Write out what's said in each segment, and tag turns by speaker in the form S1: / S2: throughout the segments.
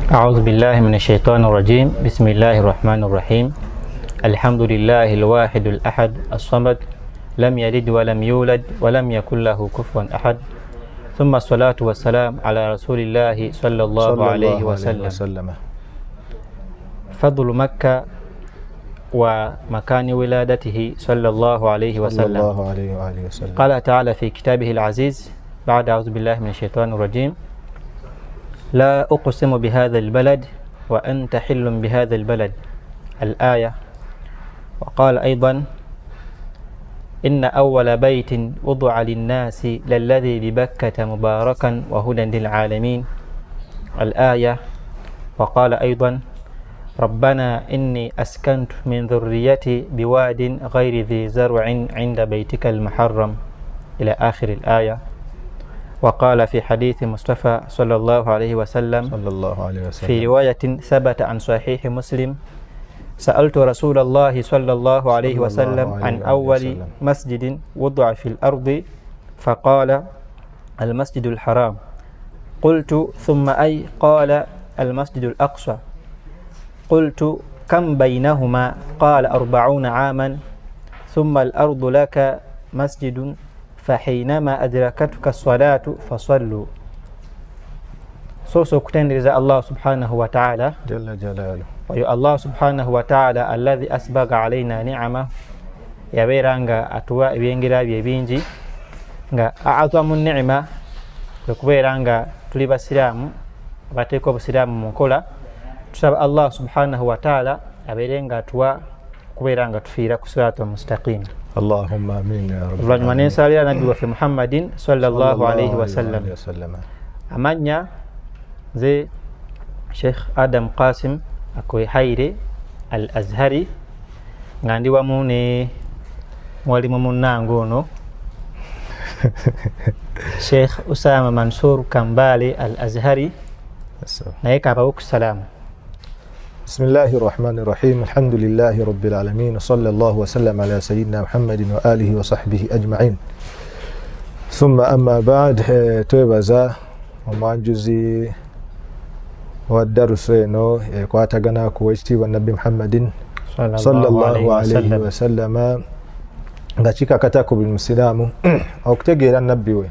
S1: أعوذ بالله من الشيطان الرجيم. بسم الله الرحمن الرحيم. الحمد لله الواحد الأحد الصمد لم يلد ولم يولد ولم يكن له كفوا أحد ثم الصلاة والسلام على رسول الله صلى الله عليه وسلم. فضل مكة ومكان ولادته صلى الله عليه وسلم. قال تعالى في كتابه العزيز بعد أعوذ بالله من الشيطان الرجيم: لا أقسم بهذا البلد وأنت حل بهذا البلد، الآية. وقال أيضا: إن أول بيت وضع للناس للذي ببكة مباركا وهدى للعالمين، الآية. وقال أيضا: ربنا إني أسكنت من ذريتي بواد غير ذي زرع عند بيتك المحرم، إلى آخر الآية. وقال في حديث مصطفى صلى الله عليه وسلم في رواية ثبت عن صحيح مسلم: سألت رسول الله صلى الله عليه وسلم عن أول مسجد وضع في الأرض، فقال: المسجد الحرام. قلت: ثم أي؟ قال: المسجد الأقصى. قلت: كم بينهما؟ قال: 40 عاما. ثم الأرض لك مسجد فحينما أدركتك الصلاة فصلوا. سوسو كتندرز الله سبحانه وتعالى
S2: جل جلاله،
S1: ويو الله سبحانه وتعالى الذي أسبغ علينا نعمة يبيرانغا أتوا بينجرا بيبينجي nga أعظم النعمة kubeeranga tuli basiraamu bateeka obusiraamu mu nkola. Tusaba Allah subhanahu wa ta'ala abeerenga atuwa kubeeranga tufiira ku siraatul mustaqim.
S2: Allahumma amin ya rabbi.
S1: Oluvanyuma nensalira nabbi waffe Muhammadin sallallahu alayhi wasallam. Amanya nze Sheikh Adam Qasim Akoy Haire Al-Azhari nga ndi wamu ne mwalimu munnange ono Sheikh Usama Mansour Kambale Al-Azhari. naye kabawo ku salaamu.
S2: بسم الله الرحمن الرحيم. الحمد لله رب العالمين، وصلى الله وسلم على سيدنا محمد وآله وصحبه أجمعين. ثم أما بعد، توبزا ومانجزي والدرس نو كواتغنا كويشتي والنبي محمد صلى الله عليه وسلم ngachika katako bilmusilamu okutegeera nabbi we,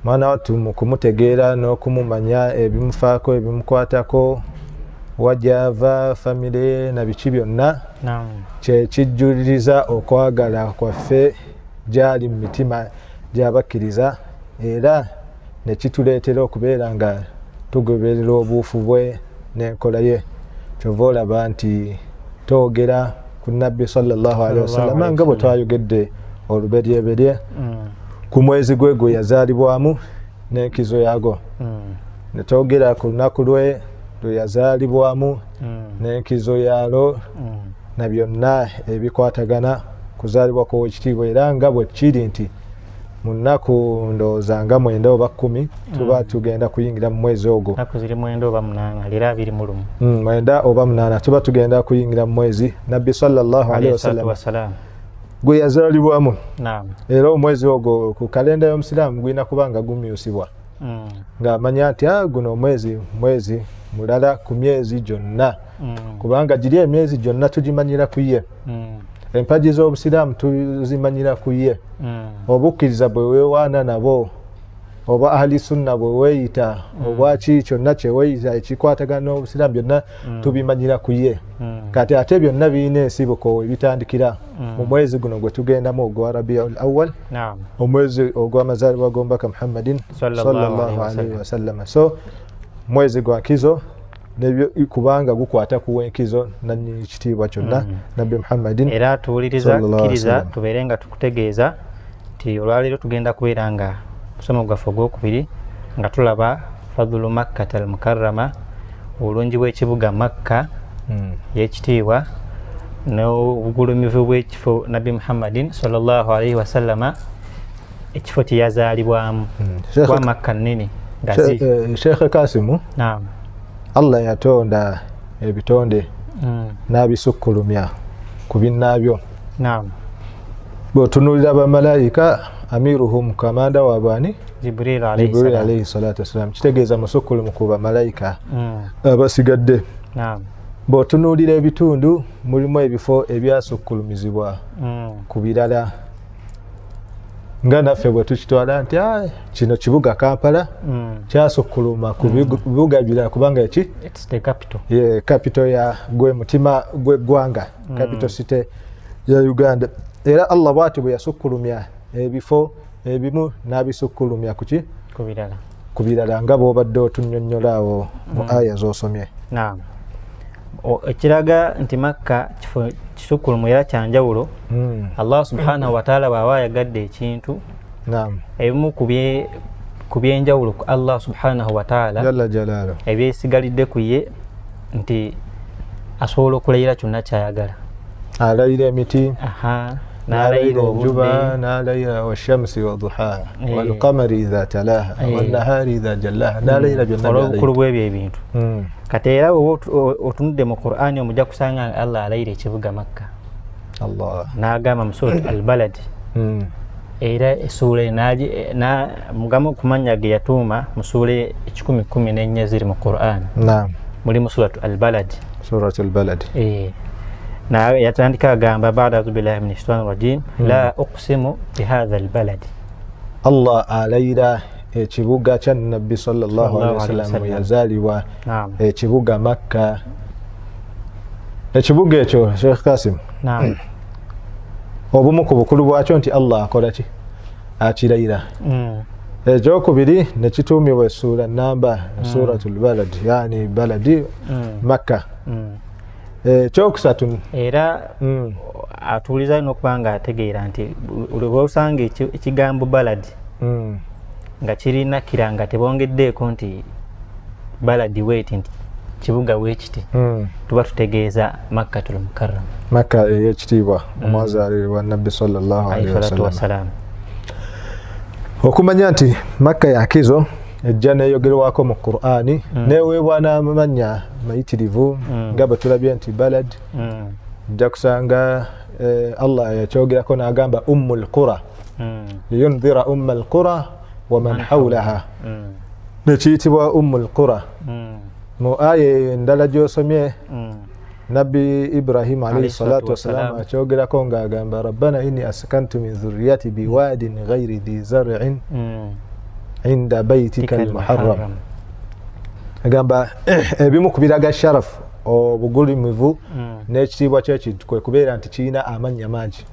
S2: maana watu mukumutegeera n'okumumanya ebimufaako ebimukwatako wajava family na biki byonna kye kijjuliriza okwagala kwaffe gyali mu mitima gy'abakkiriza, era ne kituleetera okubeera nga tugoberera obuufu bwe n'enkola ye. Kyova olaba nti twogera ku nabbi sallallahu alaihi wasallam nga bwe twayogedde oluberyeberye ku mwezi gwe gwe yazaalibwamu n'enkizo yago, ne twogera ku lunaku lwe yazaalibwamu n'enkizo yaalo na byonna ebikwatagana kuzaalibwa kw'ekitiibwa, era nga bwe kiri nti mu nnaku ndowooza nga 9 oba 10 tuba tugenda kuyingira mu mwezi ogwo.
S1: Nnaku ziri 9 oba 8 lera 21.
S2: 9 oba 8 tuba tugenda kuyingira mu mwezi nabbi sallallahu alaihi wasallam gwe yazaalibwamu. Era omwezi ogwo ku kalenda y'omusiraamu gwina kubanga gumyusibwa ng'amanya nti guno mwezi mulala ku myezi gyonna, kubanga giri emyezi gyonna tugimanyira ku ye. Empagi z'obusiraamu tuzimanyira ku ye. Obukkiriza bwe weewaana nabo, oba ahli sunna bwe weeyita, obwaki kyonna kye weeyita ekikwatagana n'obusiraamu byonna tubimanyira ku ye. Kati ate byonna birina ensibuko ebitandikira mu mwezi guno gwe tugendamu ogwa Rabiul Awwal, omwezi ogw'amazaalibwa g'omubaka Muhammadin sallallahu alaihi wasallam. So mwezi gwa nkizo kubanga gukwata ku enkizo nannyini kitiibwa kyonna nabbi Muhammadin.
S1: Era tuwuliriza kkiriza tubeere nga tukutegeeza nti olwaleero tugenda kubeera nga musomo gwaffe ogwokubiri nga tulaba fadhulu Makkata al-Mukarrama, obulungi bw'ekibuga Makka y'ekitiibwa n'obugulumivu bw'ekifo nabbi Muhammadin sallallahu alaihi wasallama, ekifo kye yazaalibwamu kwa Makka nnene.
S2: Sheikh Kasimu, Allah yatonda ebitonde n'abisukkulumya ku binnaabyo. Bw'otunuulira bamalayika amiruhum kamanda wabani
S1: Jibril
S2: alayhi salatu wassalam kitegeeza musukkulumu ku bamalayika abasigadde. Bw'otunuulira ebitundu mulimu ebifo ebyasukkulumizibwa ku birala nga naffe bwe tukitwala nti kino kibuga Kampala kyasukkuluma ku bibuga birala kubanga capital ya gwe mutima gw'eggwanga, capital city ya Uganda. Era Allah bw'ati bwe yasukkulumya ebifo ebimu n'abisukkulumya ku birala nga bw'obadde otunnyonnyola awo mu aya z'osomye.
S1: Ekiraga nti Makka kifo kisukkulumu era kyanjawulo. Allah subhanahu wa ta'ala bw'aba ayagadde ekintu ebimu ku byenjawulo ku Allah subhanahu wa ta'ala
S2: jalla jalaaluhu
S1: ebyesigalidde ku ye nti asobola okulayira kyonna kyayagala.
S2: Alayira emiti,
S1: n'alayira
S2: enjuba, n'alayira washamsi wa duhaha wal qamari idha talaha wan nahari idha jallaha, n'alayira byonna
S1: olw'obukulu bw'ebyo ebintu. Kati era otunudde mu Qur'ani omujja kusanga Allah alayira ekibuga Makka. N'agamba mu surat Al-Balad era essuula mugamu ku mannya ge yatuuma mu ssuula 1014 ziri mu Qur'an. Mulimu surat Al-Balad. yatandika agamba baada a'udhu billahi minash shaitani rajim la uqsimu bihadha albalad. Allah
S2: alayira ekibuga kya Nabbi sallallahu alaihi wasallam yazaliwa ekibuga Makka. Ekibuga ekyo Sheikh Kasim, obumu ku bukulu bwakyo nti Allah akola ki? Akirayira. Ekyokubiri ne kituumibwa essula namba suratul balad, yani baladi Makka. Ekyokusatu
S1: era atuuliza n'okubanga ategeera nti olw'osanga ekigambo balad nga kirina kiranga tebongeddeeko nti baladi weeti nti kibuga weekiti tuba tutegeeza Makkatul Mukarram,
S2: Makka ey'ekitiibwa omwazaalirwa Nabbi sallallahu alaihi wasallam. Okumanya nti Makka yakizo ejja neeyogerwako mu Qur'ani neeweebwa n'amannya mayitirivu nga bwe tulabye nti balad ojja kusanga Allah yakyogerako n'agamba ummul qura liyundhira ummul qura wa man hawlaha, nekiyitibwa ummul qura. Mu aya endala gy'osomye Nabbi Ibrahim alayhi salatu wassalam akyogerako ng'agamba rabbana inni askantu min dhurriyyati biwadin ghayri dhi zar'in inda baytika al-muharram. Agamba ebimu ku biraga sharafu obugulumivu n'ekitiibwa ky'ekintu kwe kubeera nti kirina amannya mangi,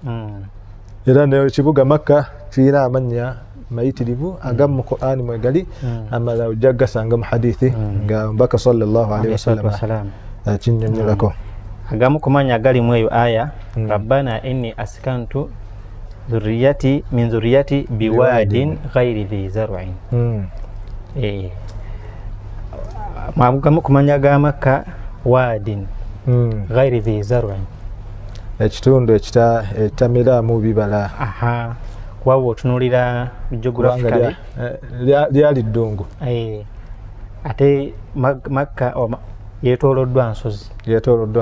S2: era n'ekibuga Makka kirina amannya mayitirivu agamu mu Qur'ani mwegali amala ojja gasanga mu hadithi nga mbaka sallallahu alaihi wasallam kinnyonnyolako.
S1: Agamu ku mannya agalimu eyo aya rabbana inni askantu dhurriyyati min dhurriyyati biwadin ghayri dhi zar'in. Agamu ku mannya ga Makka wadin ghayri dhi zar'in,
S2: ekitundu ekitamiramu bibala.
S1: Kuba otunuulira geographically
S2: lyali ddungu,
S1: ate Makka yeetooloddwa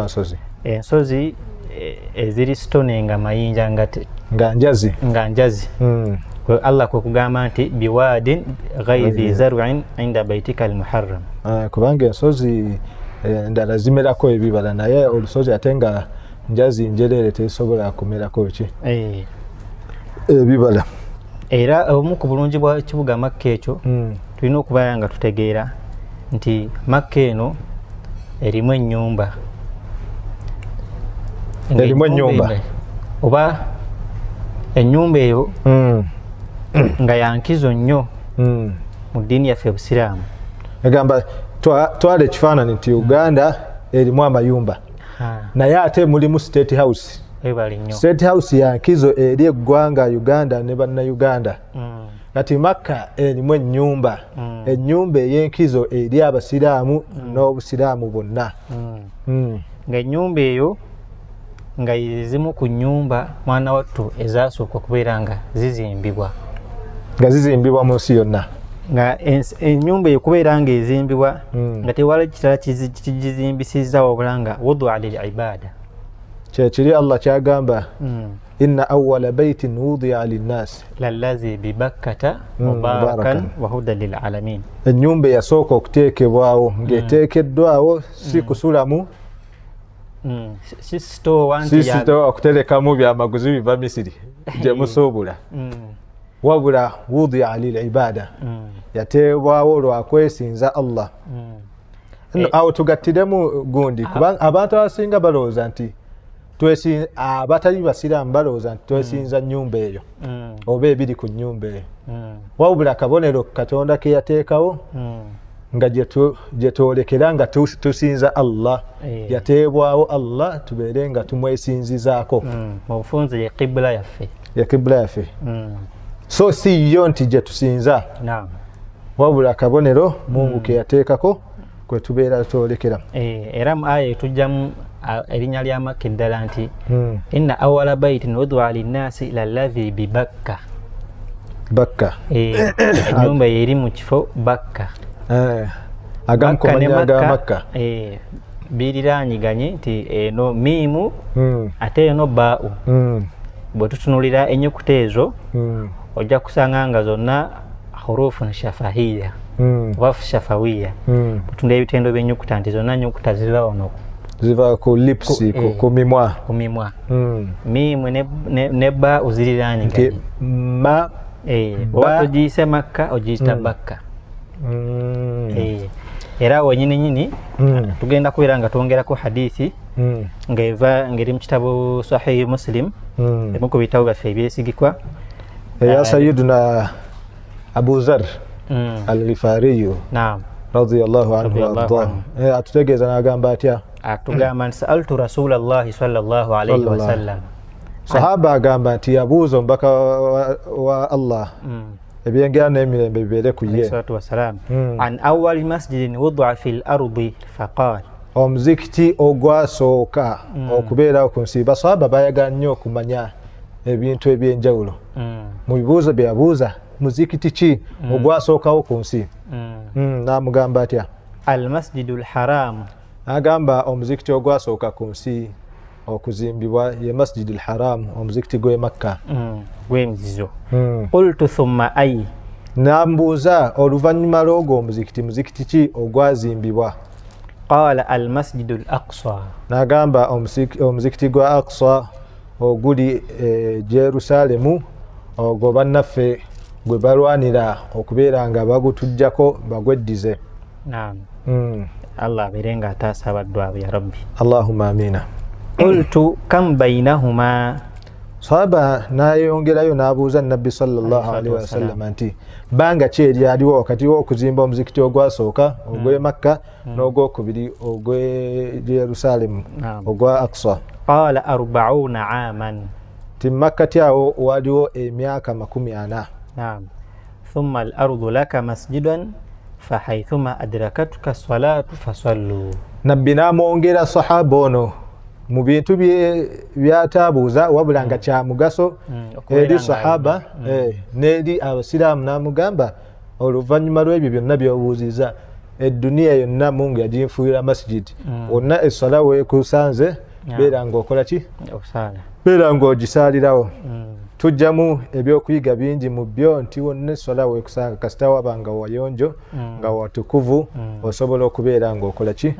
S1: nsozi. Ensozi eziri stone nga mayinja nga njazi. Allah kwe kugamba nti biwadin ghayri dhi zar'in inda baytika al-muharram,
S2: kubanga ensozi endala zimerako ebibala naye olusozi ate nga njazi njereere tesobola kumerako ki ebibala.
S1: Era obumu ku bulungi bwa kibuga Makka ekyo tulina okubeera nga tutegeera nti Makka eno erimu ennyumba oba ennyumba eyo nga yankizo nnyo mu ddiini yaffe Obusiraamu.
S2: Egamba twala ekifaananyi nti Uganda erimu amayumba naye ate mulimu State House. State House yankizo eri eggwanga Uganda ne bannayuganda. Kati Makka erimu ennyumba, ennyumba ey'enkizo eri Abasiraamu n'Obusiraamu bwonna.
S1: Nga ennyumba eyo nga zimu ku nnyumba mwana wattu ezaasooka okubeera nga zizimbibwa
S2: mu nsi yonna.
S1: Nga ennyumba eyo kubeera nga ezimbibwa nga tewali kitala kigizimbisizza wabula nga wudu'a lil ibaada,
S2: kyekiri Allah kyagamba inna awwala baitin wudi'a linnas
S1: lallazi bibakkata mubarakan wa hudan lil alamin.
S2: Ennyumba yasooka okuteekebwawo ng'eteekeddwawo si kusulamu
S1: si store
S2: okuterekamu byamaguzi biva Misiri gye musuubula, wabula wudi'a lil ibada, yateebwawo lwakwesinza Allah. Awo tugattiremu gundi kubanga abantu abasinga balowooza nti abatali basiraamu balowooza nti twesinza nnyumba eyo oba ebiri ku nnyumba eyo, wabula akabonero Katonda ke yateekawo nga gye twolekera nga tusinza Allah, yateebwawo Allah tubeere nga tumwesinzizaako.
S1: Mu bufunze ye qibla yaffe,
S2: so si yo nti gye tusinza, wabula akabonero Mungu ke yateekako kwe tubeera twolekera.
S1: Era mu aya etujjamu erinnya lya Makka eddala nti inna awwala baitin wudi'a linnaasi lallazi bibakka. Ennyumba eri mu kifo Bakka.
S2: Agamu ku mannya ga Makka
S1: biriranyiganye nti eno miimu ate eno baa'u. Bwe tutunulira ennyukuta ezo ojja kusanga nga zonna hurufun shafahiya oba shafawiya. Butunda ebitendo by'ennyukuta nti zonna nnyukuta ziva wano,
S2: ziva ku lips, ku mimwa. Miimu ne baa'u ziriranyiganye. Oba togiyise Makka ogiyita Bakka. Era wenyini nyini tugenda kubeera nga twongerako hadithi ng'eri mu kitabu Sahih Muslim, emu ku bitabo byaffe ebyesigikwa, eya Sayyiduna Abu Zar al-Ghifariyu radiyallahu anhu warḍaahu. Atutegeeza n'agamba atya?
S1: Atugamba nti sa'altu Rasulallahi sallallahu alayhi wa sallam.
S2: Sahaba agamba nti yabuuza omubaka wa Allah, ebyengera n'emirembe bibeere ku ye, an awwali masjidin wudi'a fil ardi faqaal, omuzikiti ogwasooka okubeerawo ku nsi. Basahaba bayagala nnyo okumanya ebintu eby'enjawulo. Mu bibuuzo bye yabuuza, muzikiti ki ogwasookawo ku nsi? N'amugamba atya?
S1: al masjidul haram,
S2: agamba omuzikiti ogwasooka ku nsi okuzimbibwa ye Masjidul Haram, omuzikiti gw'e Makka
S1: gw'emizizo. Qultu thumma ay,
S2: nambuuza oluvannyuma lw'ogwo omuzikiti, muzikiti ki ogwazimbibwa?
S1: Qala al Masjidul Aqsa,
S2: n'agamba omuzikiti gwa Aqsa oguli Jerusalemu, ogwo bannaffe gwe balwanira okubeera nga bagutujjako bagweddize.
S1: Allah abeere nga ataasa abaddu abo ya Rabbi.
S2: Allahumma amina.
S1: Qultu kam bainahuma,
S2: sahaba nayongerayo n'abuuza Nabbi sallallahu alaihi wasallam nti banga ki eryaliwo wakati w'okuzimba omuzikiti ogwasooka ogw'e Makka n'ogwokubiri ogw'e Jerusalemu ogwa Aqsa?
S1: Qala 40 aaman,
S2: ti Makkati awo waliwo emyaka 40.
S1: Thumma al-ardu laka masjidan fahaythuma adrakatuka as-salatu fasallu. Nabbi
S2: n'amwongera sahaba ono mu bintu byataabuuza wabula nga kya mugaso eri sahaba n'eri abasiraamu, n'amugamba oluvannyuma lw'ebyo byonna by'obuuziza, edduniya yonna Mungu yaginfuuyira masjid, wonna essala weekusanze beera ng'okola ki? Beera ng'ogisaalirawo. Tujjamu ebyokuyiga bingi mu byo nti wonna essala weekusanga kasita waba nga wayonjo nga watukuvu osobola okubeera ng'okola ki?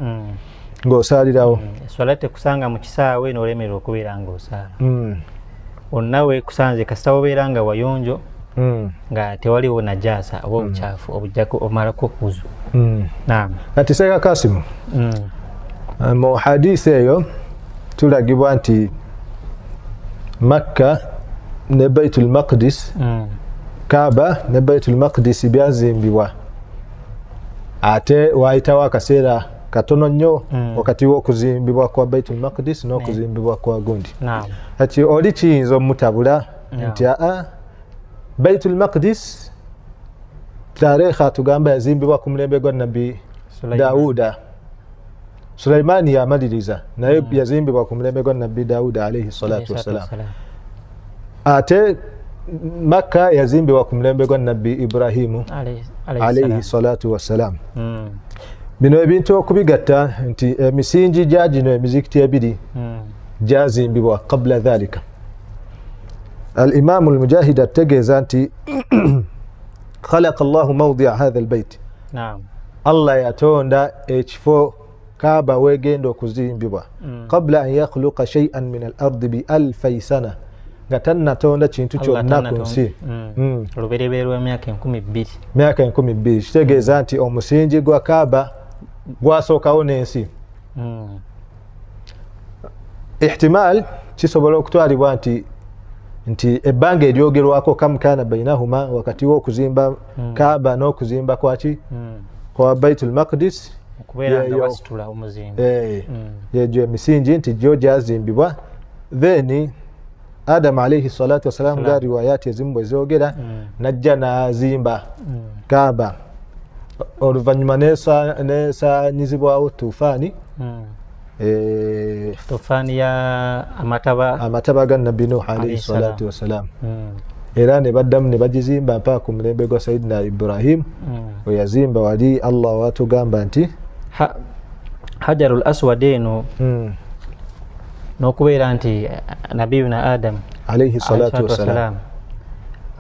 S2: Ng'osaalirawo.
S1: Essala tekusanga mu kisaawe n'olemererwa okubeera ng'osaala. Onna weekusanze kasita obeera nga wayonjo nga tewaliwo najaasa oba obukyafu obujjako omalako kuzu.
S2: Kati Seeka Kasimu, mu hadiisi eyo tulagibwa nti Makka ne Baitul Maqdis, Kaaba ne Baitul Maqdis byazimbibwa ate waayitawo akaseera katono nnyo wakati w'okuzimbibwa kwa Baitul Maqdis n'okuzimbibwa kwa gundi. Kati oli kiyinza omutabula nti Baitul Maqdis tareekha tugamba yazimbibwa ku mulembe gwa Nabbi Daawuda. Sulaimaani yamaliriza naye yazimbibwa ku mulembe gwa Nabbi Daawuda alayhi salatu wassalaam. Ate Makka yazimbibwa ku mulembe gwa Nabbi Ibrahimu alayhi salatu wassalaam. Bino ebintu okubigatta nti emisingi gya gino emizikiti ebiri jazimbibwa qabla dhalika. Al-Imam al-Mujahid ategeeza nti khalaqa Allahu mawdi'a hadha al-bayt.
S1: Naam.
S2: Allah yatonda ekifo Kaaba wegenda okuzimbibwa qabla an yakhluqa shay'an min al-ardi bi alfi sana, nga tannatonda kintu kyonna ku nsi.
S1: Olubereberye lw'emyaka 1200.
S2: Myaka 1200 kitegeeza nti omusingi gwa Kaaba gwasookawo n'ensi. Ihtimal kisobola okutwalibwa nti ebbanga eryogerwako kam kana bainahuma wakati w'okuzimba Kaaba n'okuzimba kwaki kwa Baitul Maqdis
S1: okubeera nga basitula omuzimbo.
S2: Yejo emisingi nti gyo gyazimbibwa. Then Adam alayhi salatu wasalam ga riwayati ezimu bwe zoogera najja n'azimba Kaaba. Oluvannyuma neesaanyizibwawo tufaani,
S1: tufaani ya amataba
S2: ga Nabbi Nuh alayhi salatu wasalam. Era ne baddamu ne bagizimba mpaka ku mulembe gwa Sayyidina Ibrahim we yazimba wali Allah watugamba nti
S1: Hajarul Aswad eno n'okubeera nti Nabiyuna Adam
S2: alayhi salatu wasalam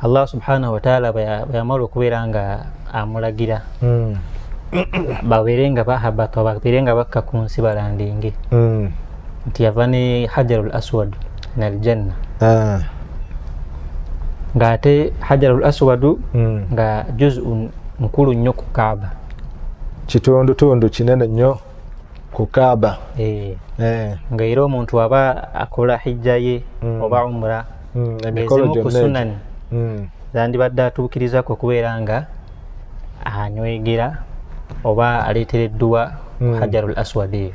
S1: Allah subhanahu wa ta'ala bayamala okubeera nga amulagira babeerenga bahabata babeerenga bakka ku nsi balandinge nti yava ne Hajarul Aswad nal janna. Ngate Hajarul Aswad nga juz'un nkulu nnyo ku Kaaba,
S2: kitundu kinene nnyo ku Kaaba.
S1: Nga era omuntu aba akola hijja ye oba umra
S2: emikolo
S1: ku sunan zandibadde atuukirizako okubeera nga anywegera oba aleetereddwa Hajarul Aswad eyo.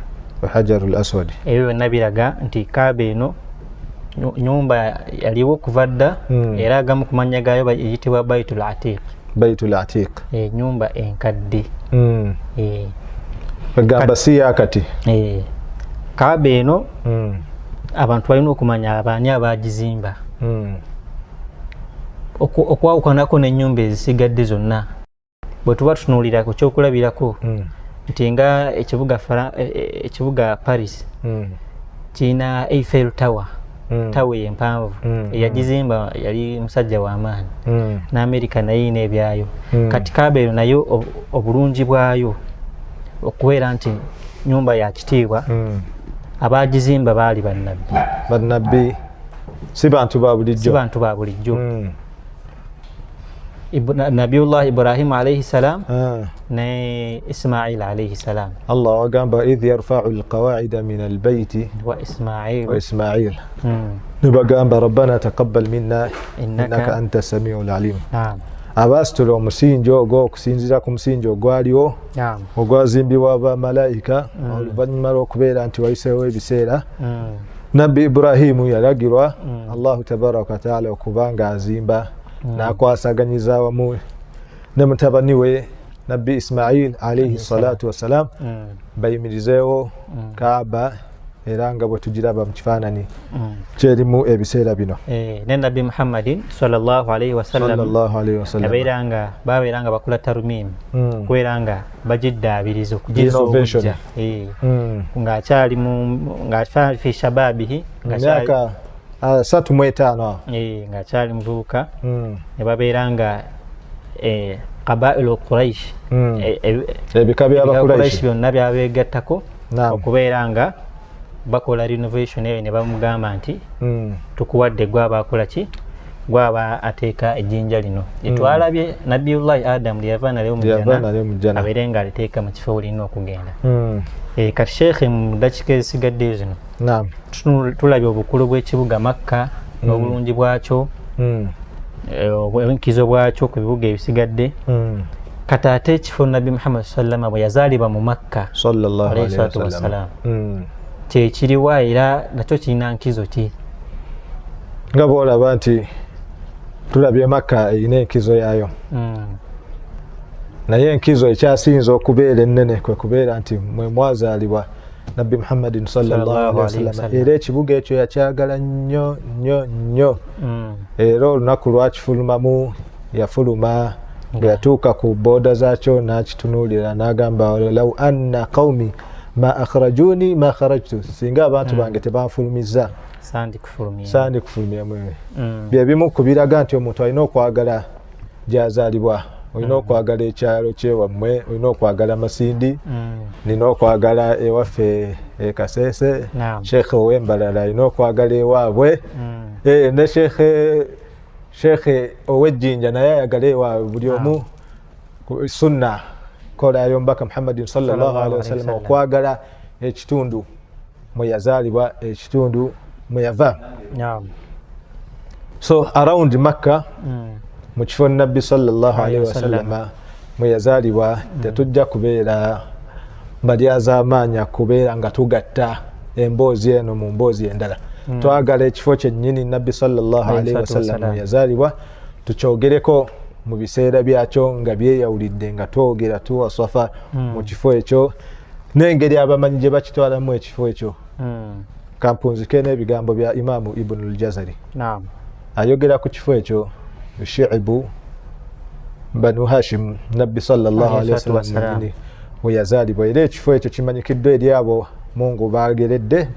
S2: Hajarul Aswad
S1: ebyo byonna biraga nti Kaaba eno nyumba yaliwo kuva dda, era agamu ku mannya gaayo bayitibwa Baitul Atiq.
S2: Baitul Atiq
S1: nyumba enkadde.
S2: Bagamba si yakati.
S1: Kaaba eno abantu balina okumanya abaani abagizimba, okwawukanako n'ennyumba ezisigadde zonna. Bwe tuba tutunuulira ku kyokulabirako nti nga ekibuga Paris kirina Eiffel Tower, tawe empanvu eyagizimba yali musajja w'amaanyi, n'Amerika nayo ina ebyayo. Kati Kaaba eno nayo obulungi bwayo okubeera nti nyumba ya kitiibwa, abagizimba baali
S2: bannabbi, si bantu ba bulijjo.
S1: Nabiyullah Ibrahim alayhi salam ne Ismail alayhi salam.
S2: Allah wagamba idh yarfa'u alqawa'ida min albayti
S1: wa Ismail
S2: nibagamba rabbana taqabbal minna innaka anta samiul alim. Abasitula omusingi ogwo okusinzira ku musingi ogwaliwo ogwazimbibwa bamalayika oluvannyuma lw'okubeera nti wayiseewo ebiseera Nabbi Ibrahimu yalagirwa Allahu tabaraka wa ta'ala okuba nga azimba n'akwasaganyiza wamu ne mutabani we Nabbi Ismail alayhi salatu wasalam bayimirizeewo Kaaba, era nga bwe tugiraba mu kifaananyi kyerimu ebiseera bino.
S1: Ne Nabbi Muhammadin sallallahu alayhi wasallam babeera nga bakola tarmim, kubeera nga bagiddaabiriza okugizza ng'akyali fi shababihi,
S2: myaka 35
S1: ng'akyali muvubuka. Ne babeera nga Qabailu Quraish,
S2: ebika by'Abakuraishi
S1: byonna byabeegattako okubeera nga bakola renovation eyo. Ne bamugamba nti tukuwadde gwaba akola ki, gwaba ateeka ejjinja lino lyetwalabye Nabiyullahi Adam lyeyava nalyo mu jjana, abeere nga aliteeka mu kifo olina okugenda. Kati Sheikh mu dakiika ezisigadde zino tulabye obukulu bw'ekibuga Makka n'obulungi bwakyo, obwenkizo bwakyo ku bibuga ebisigadde. Kati ate ekifo Nabbi Muhammad sallama bwe yazaalibwa mu Makka alayhi salatu wassalam kyekiriwa era nakyo kirina nkizo ki?
S2: Nga bw'olaba nti tulabye Makka erina enkizo yaayo, naye enkizo ekyasinza okubeera ennene kwe kubeera nti mwe mwazaalibwa Nabbi Muhammadin sallallahu alaihi wasallam. Era ekibuga ekyo yakyagala nnyo nnyo nnyo, era olunaku lwakifulumamu yafuluma bwe yatuuka ku booda zaakyo n'akitunuulira n'agamba law anna qawmi ma akhrajuni ma kharajtu singa abantu bange tebanfulumiza sandi kufulumya mwewe bye bimu kubiraga nti omuntu alina okwagala gyazaalibwa olina okwagala ekyalo kyewammwe olina okwagala Masindi nina okwagala ewaffe Kasese Sheikh ow'Embalala alina okwagala ewaabwe ne Sheikh ow'Ejjinja naye ayagala ewaabwe buli omu sunna kola yombaka Muhammadin sallallahu alaihi wasallam okwagala ekitundu mwe yazaalibwa ekitundu mwe yava so around Makkah mu kifo Nabbi sallallahu alaihi wasallam mwe yazaalibwa tetujja kubeera mbalyazaamaanya kubeera nga tugatta emboozi eno mu mboozi endala twagala ekifo kyennyini Nabbi sallallahu alaihi wasallam mwe yazaalibwa tukyogereko mu biseera byakyo nga byeyawulidde nga twogera tuwasafa mu kifo ekyo n'engeri abamanyi gye bakitwalamu ekifo ekyo kampunzike n'ebigambo bya Imaamu Ibn al-Jazari ayogera ku kifo ekyo Shi'bu Banu Hashim Nabbi sallallahu alaihi wasallam we yazaalibwa era ekifo ekyo kimanyikiddwa eri abo Mungu baageredde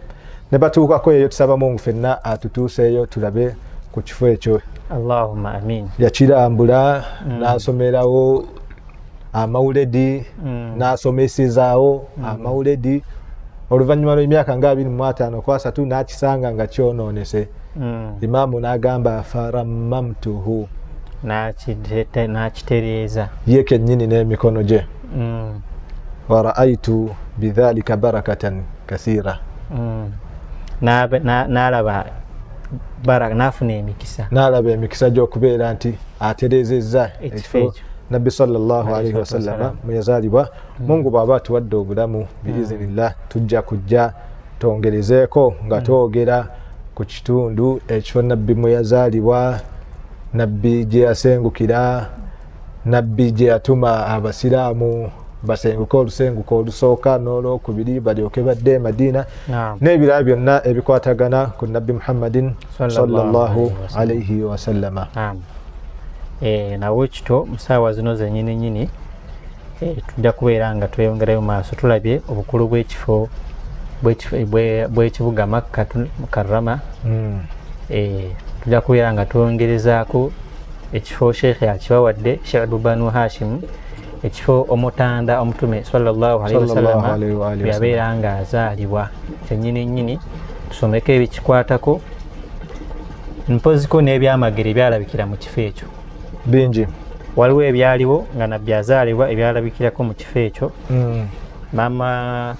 S2: ne batuukako eyo tusaba Mungu ffenna atutuuseeyo tulabe ku kifo ekyo
S1: Allahumma amin
S2: yakirambula n'asomerawo amawuledi n'asomesezaawo amawuledi oluvannyuma lw'emyaka nga 25 kwasatu n'akisanga nga kyonoonese Imaamu n'agamba faramamtuhu n'akitereeza ye kennyini n'emikono gye wa ra'aytu bidhalika barakatan kathira n'alaba baraka nafuna emikisa n'alaba emikisa gy'okubeera nti atereezezza ekifo Nabbi sallallahu alaihi wasallam mwe yazaalibwa Mungu bw'aba atuwadde obulamu biizinillah tujja kujja twongerezeeko nga twogera ku kitundu ekifo Nabbi mwe yazaalibwa Nabbi gye yasengukira Nabbi gye yatuma abasiraamu basenguka olusenguko olusooka n'olwokubiri balyoke badde Madina n'ebirala byonna ebikwatagana ku Nabbi Muhammadin sallallahu alaihi wasallama
S1: nawe kito musaawa zino zennyini nnyini tujja kubeera nga tweyongerayo maaso tulabye obukulu bw'ekifo bw'ekibuga Makka Mukarrama tujja kubeera nga twongerezaako ekifo Sheikh akibawadde Sheikh Banu Hashim ekifo omutanda omutume sallallahu alaihi wasallam yabeera nga azaalibwa kyennyini nnyini tusomeko ebikikwatako mpoziko n'ebyamagero ebyalabikira mu kifo ekyo
S2: bingi
S1: waliwo ebyaliwo nga Nabbi azaalibwa ebyalabikirako mu kifo ekyo maama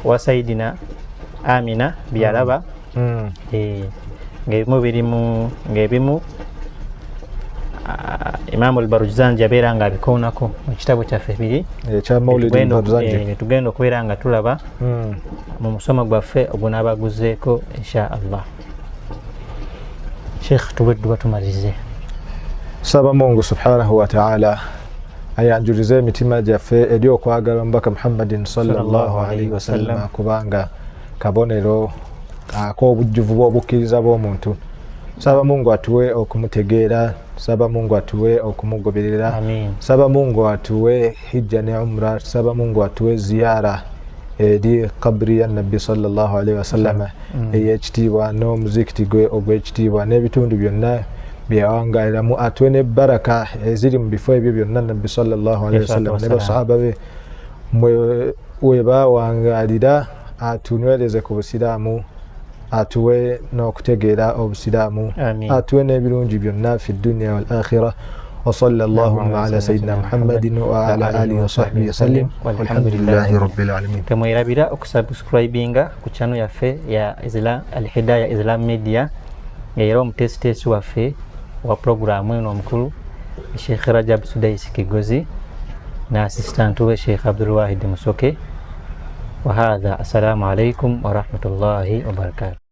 S1: wa Sayidina Amina byalaba ng'ebimu Imaamu al-Barujzanji yabeera nga abikoonako mu kitabo kyaffe biri
S2: ekya Maulid al-Barujzanji
S1: tugenda okubeera nga tulaba mu musomo gwaffe ogunaabaguzeeko insha Allah. Sheikh tuwedduwa tumalize
S2: saba Mungu subhanahu wa ta'ala ayanjurize emitima gyaffe eri okwagala Omubaka Muhammadin sallallahu alaihi wasallam kubanga kabonero ak'obujjuvu bw'obukkiriza bw'omuntu. Saba Mungu atuwe okumutegeera, saba Mungu atuwe okumugoberera, saba Mungu atuwe hijja ne umra, saba Mungu atuwe ziyara eri kabri ya Nabbi sallallahu alaihi wasallam ey'ekitiibwa n'omuzikiti gwe ogw'ekitiibwa n'ebitundu byonna byeyawangaliramu, atuwe ne baraka eziri mu bifo ebyo byonna Nabbi sallallahu alaihi wasallam ne basahaba be we bawangalira, atunywereze ku busiraamu, atuwe n'okutegeera obusiraamu, atuwe n'ebirungi byonna fi dunya wal akhirah. wa sallallahu ala sayyidina Muhammadin wa ala alihi wa sahbihi wasallim walhamdulillahi rabbil alamin.
S1: Temwerabira okusubscribinga ku channel yaffe ya Al-Hidayah Islam Media era omutesitesi waffe wa programu eno omukulu Sheikh Rajab Sudais Kigozi na assistant we Sheikh Abdul Wahid Musoke. wa hadha assalamu alaikum wa rahmatullahi wa barakatuh.